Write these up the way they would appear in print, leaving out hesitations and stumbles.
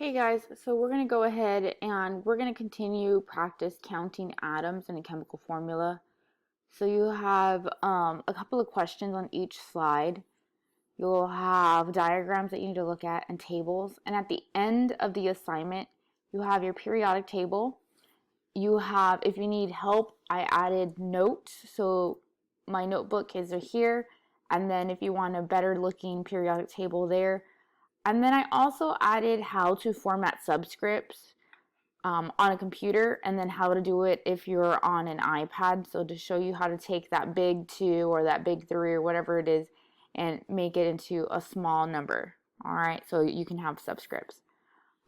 Hey guys, so we're going to go ahead and we're going to continue practice counting atoms in a chemical formula. So you have a couple of questions on each slide. You'll have diagrams that you need to look at and tables. And at the end of the assignment, you have your periodic table. You have, if you need help, I added notes. So my notebook is here. And then if you want a better looking periodic table there. And then I also added how to format subscripts on a computer, and then how to do it if you're on an iPad. So to show you how to take that big 2 or that big 3 or whatever it is and make it into a small number. All right, so you can have subscripts.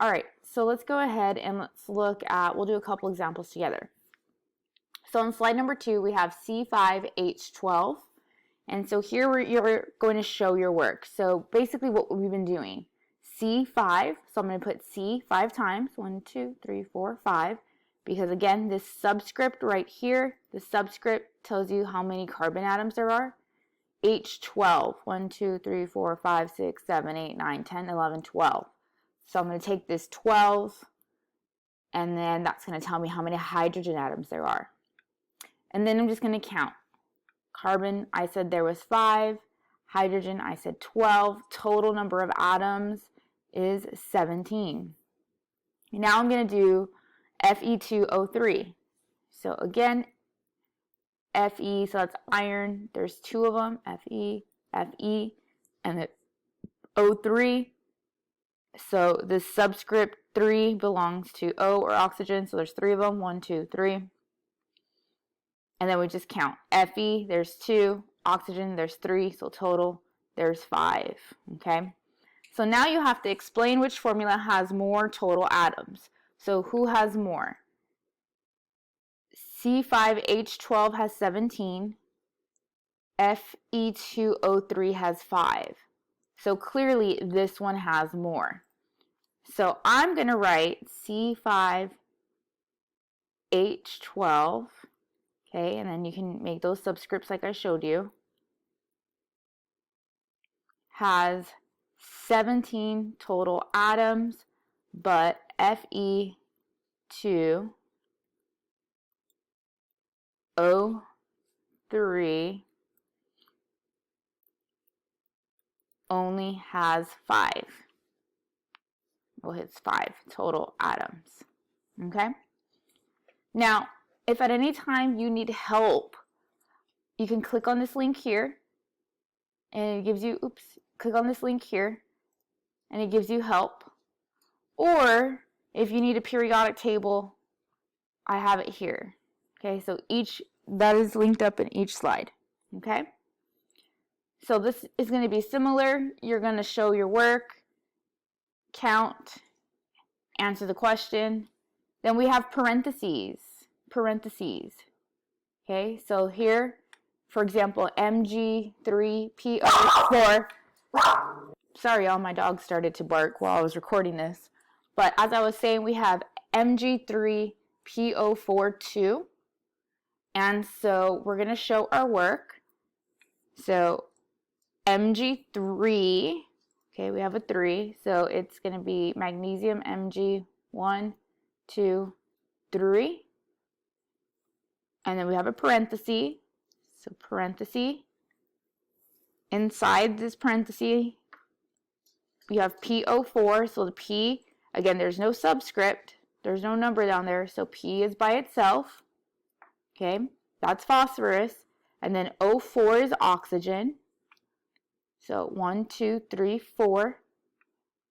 All right, so let's go ahead and let's look at, we'll do a couple examples together. So on slide number 2, we have C5H12. And so here you're going to show your work. So basically what we've been doing, C5, so I'm going to put C 5 times, 1, 2, 3, 4, 5, because again, this subscript right here, the subscript tells you how many carbon atoms there are. H12, 1, 2, 3, 4, 5, 6, 7, 8, 9, 10, 11, 12. So I'm going to take this 12, and then that's going to tell me how many hydrogen atoms there are. And then I'm just going to count. Carbon, I said there was 5. Hydrogen, I said 12. Total number of atoms is 17. Now I'm going to do Fe2O3. So again, Fe, so that's iron. There's 2 of them, Fe, Fe, and the O3. So the subscript 3 belongs to O, or oxygen. So there's 3 of them, 1, 2, 3. And then we just count. Fe, there's 2. Oxygen, there's 3. So total, there's 5. Okay? So now you have to explain which formula has more total atoms. So who has more? C5H12 has 17. Fe2O3 has 5. So clearly this one has more. So I'm going to write C5H12. Okay, and then you can make those subscripts like I showed you. Has 17 total atoms, but Fe2O3 only has 5. Well, it's 5 total atoms. Okay? Now, if at any time you need help, you can click on this link here, and it gives you, click on this link here, and it gives you help. Or if you need a periodic table, I have it here. Okay, so that is linked up in each slide. Okay, so this is going to be similar. You're going to show your work, count, answer the question. Then we have parentheses. Okay, so here, for example, Mg3PO4. Sorry, y'all, my dog started to bark while I was recording this. But as I was saying, we have Mg3PO42. And so we're going to show our work. So Mg3, okay, we have a 3. So it's going to be magnesium Mg 1, 2, 3. And then we have a parenthesis. So parenthesis. Inside this parenthesis, you have PO4. So the P, again, there's no subscript. There's no number down there. So P is by itself. Okay, that's phosphorus. And then O4 is oxygen. So 1, 2, 3, 4.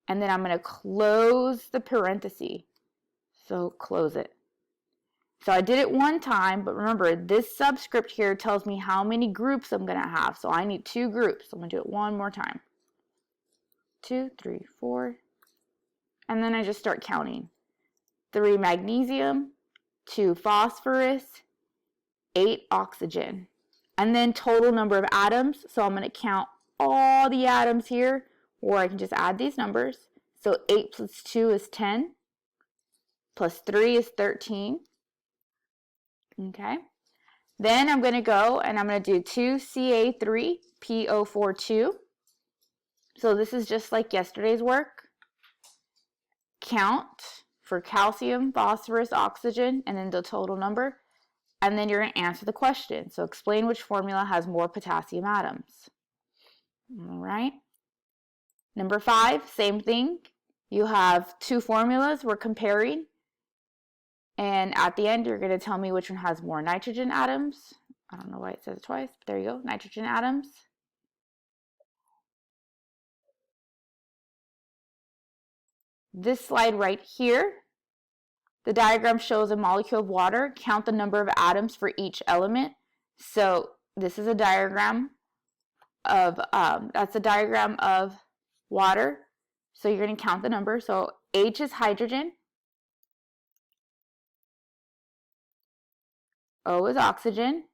And then I'm going to close the parenthesis. So close it. So I did it one time, but remember, this subscript here tells me how many groups I'm going to have. So I need 2 groups. I'm going to do it one more time. 2, 3, 4. And then I just start counting. 3 magnesium, 2 phosphorus, 8 oxygen. And then total number of atoms. So I'm going to count all the atoms here, or I can just add these numbers. So 8 plus 2 is 10. Plus 3 is 13. Okay, then I'm going to go and I'm going to do 2Ca3PO42. So this is just like yesterday's work. count for calcium, phosphorus, oxygen, and then the total number. And then you're going to answer the question. So explain which formula has more potassium atoms. All right. Number 5, same thing. You have 2 formulas we're comparing. And at the end, you're going to tell me which one has more nitrogen atoms. I don't know why it says it twice, but there you go, nitrogen atoms. This slide right here, the diagram shows a molecule of water. Count the number of atoms for each element. So this is a diagram of, that's a diagram of water. So you're going to count the number. So H is hydrogen. O is oxygen.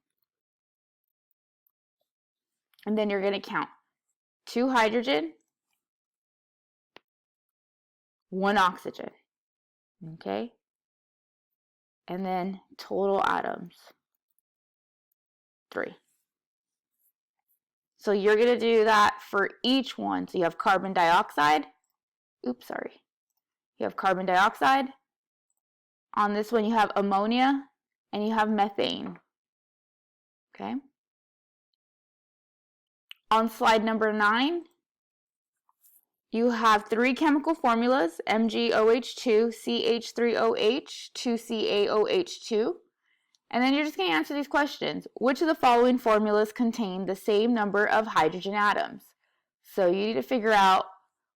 And then you're going to count 2 hydrogen, 1 oxygen. Okay? And then total atoms, 3. So you're going to do that for each one. So you have carbon dioxide. Oops, sorry. You have carbon dioxide. On this one, you have ammonia and you have methane. Okay? On slide number 9, you have 3 chemical formulas, MgOH2, CH3OH, 2CaOH2. And then you're just going to answer these questions. Which of the following formulas contain the same number of hydrogen atoms? So you need to figure out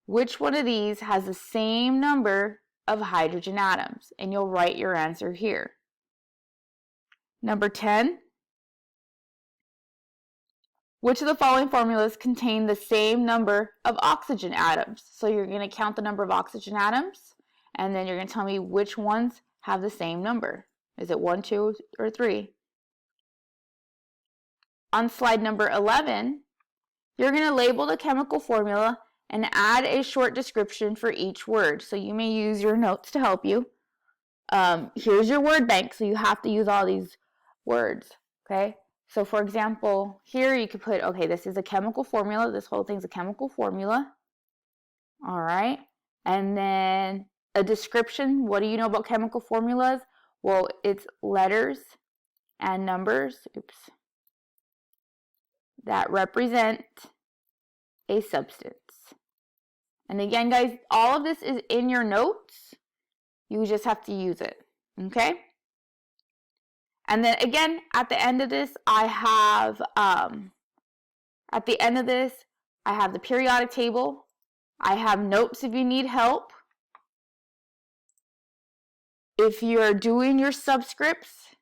which one of these has the same number of hydrogen atoms. And you'll write your answer here. Number 10. Which of the following formulas contain the same number of oxygen atoms? So you're going to count the number of oxygen atoms, and then you're going to tell me which ones have the same number. Is it 1, 2, or 3? On slide number 11, you're going to label the chemical formula and add a short description for each word. So you may use your notes to help you. Here's your word bank, so you have to use all these words, okay? So for example, here you could put, okay, this is a chemical formula. This whole thing's a chemical formula. All right. And then a description. What do you know about chemical formulas? Well, it's letters and numbers, oops, that represent a substance. And again, guys, all of this is in your notes. You just have to use it, okay? And then again, at the end of this, I have the periodic table. I have notes if you need help. If you're doing your subscripts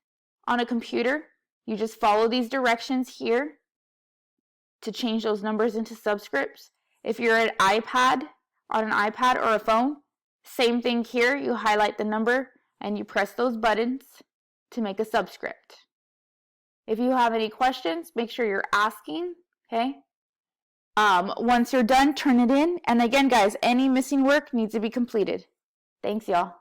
on a computer, you just follow these directions here to change those numbers into subscripts. If you're on an iPad or a phone, same thing here. You highlight the number and you press those buttons to make a subscript. If you have any questions, make sure you're asking, okay? Once you're done, turn it in. And again, guys, any missing work needs to be completed. Thanks, y'all.